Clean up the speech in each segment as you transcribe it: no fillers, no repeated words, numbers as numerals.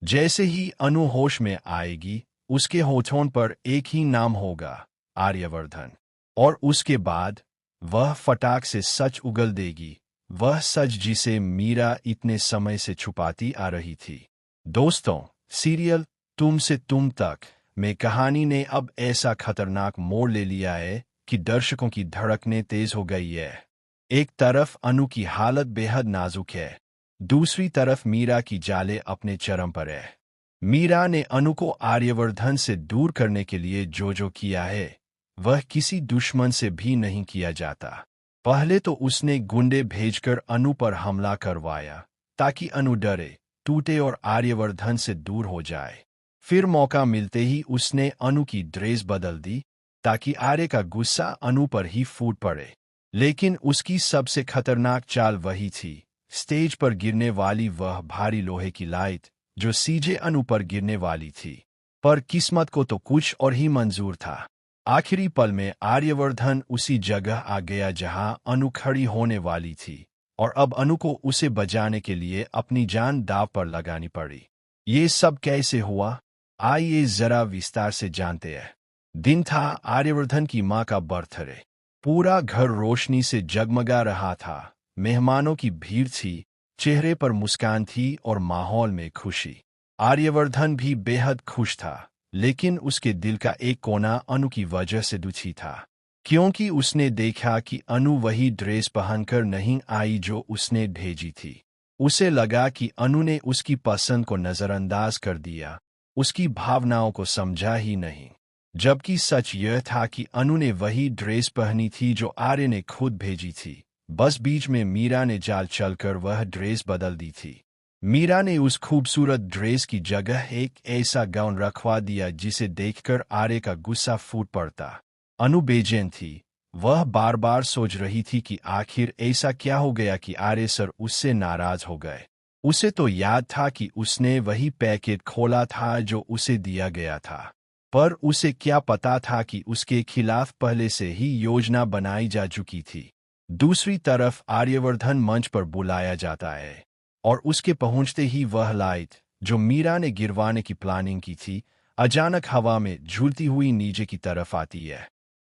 जैसे ही अनु होश में आएगी, उसके होठों पर एक ही नाम होगा, आर्यवर्धन। और उसके बाद वह फटाक से सच उगल देगी, वह सच जिसे मीरा इतने समय से छुपाती आ रही थी। दोस्तों, सीरियल तुम से तुम तक में कहानी ने अब ऐसा खतरनाक मोड़ ले लिया है कि दर्शकों की धड़कनें तेज हो गई है। एक तरफ अनु की हालत बेहद नाजुक है, दूसरी तरफ मीरा की जाले अपने चरम पर है। मीरा ने अनु को आर्यवर्धन से दूर करने के लिए जो किया है, वह किसी दुश्मन से भी नहीं किया जाता। पहले तो उसने गुंडे भेजकर अनु पर हमला करवाया, ताकि अनु डरे, टूटे और आर्यवर्धन से दूर हो जाए। फिर मौका मिलते ही उसने अनु की ड्रेस बदल दी, ताकि आर्य का गुस्सा अनु पर ही फूट पड़े। लेकिन उसकी सबसे खतरनाक चाल वही थी, स्टेज पर गिरने वाली वह भारी लोहे की लाइट, जो सीधे अनु पर गिरने वाली थी। पर किस्मत को तो कुछ और ही मंजूर था। आखिरी पल में आर्यवर्धन उसी जगह आ गया जहां अनु खड़ी होने वाली थी, और अब अनु को उसे बचाने के लिए अपनी जान दांव पर लगानी पड़ी। ये सब कैसे हुआ, आइए जरा विस्तार से जानते हैं। दिन था आर्यवर्धन की मां का बर्थडे। पूरा घर रोशनी से जगमगा रहा था, मेहमानों की भीड़ थी, चेहरे पर मुस्कान थी और माहौल में खुशी। आर्यवर्धन भी बेहद खुश था, लेकिन उसके दिल का एक कोना अनु की वजह से दुखी था, क्योंकि उसने देखा कि अनु वही ड्रेस पहनकर नहीं आई जो उसने भेजी थी। उसे लगा कि अनु ने उसकी पसंद को नजरअंदाज कर दिया, उसकी भावनाओं को समझा ही नहीं। जबकि सच यह था कि अनु ने वही ड्रेस पहनी थी जो आर्य ने खुद भेजी थी, बस बीच में मीरा ने चाल चलकर वह ड्रेस बदल दी थी। मीरा ने उस खूबसूरत ड्रेस की जगह एक ऐसा गाउन रखवा दिया जिसे देखकर आर्य का गुस्सा फूट पड़ता। अनु बेचैन थी, वह बार बार सोच रही थी कि आखिर ऐसा क्या हो गया कि आर्य सर उससे नाराज हो गए। उसे तो याद था कि उसने वही पैकेट खोला था जो उसे दिया गया था, पर उसे क्या पता था कि उसके खिलाफ पहले से ही योजना बनाई जा चुकी थी। दूसरी तरफ आर्यवर्धन मंच पर बुलाया जाता है, और उसके पहुंचते ही वह लाइट, जो मीरा ने गिरवाने की प्लानिंग की थी, अचानक हवा में झूलती हुई नीचे की तरफ आती है।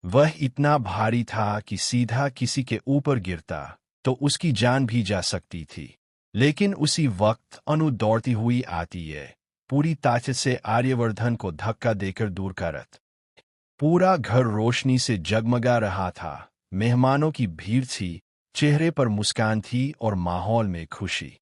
वह इतना भारी था कि सीधा किसी के ऊपर गिरता तो उसकी जान भी जा सकती थी। लेकिन उसी वक्त अनु दौड़ती हुई आती है, पूरी ताकत से आर्यवर्धन को धक्का देकर दूर करत। पूरा घर रोशनी से जगमगा रहा था, मेहमानों की भीड़ थी, चेहरे पर मुस्कान थी और माहौल में खुशी।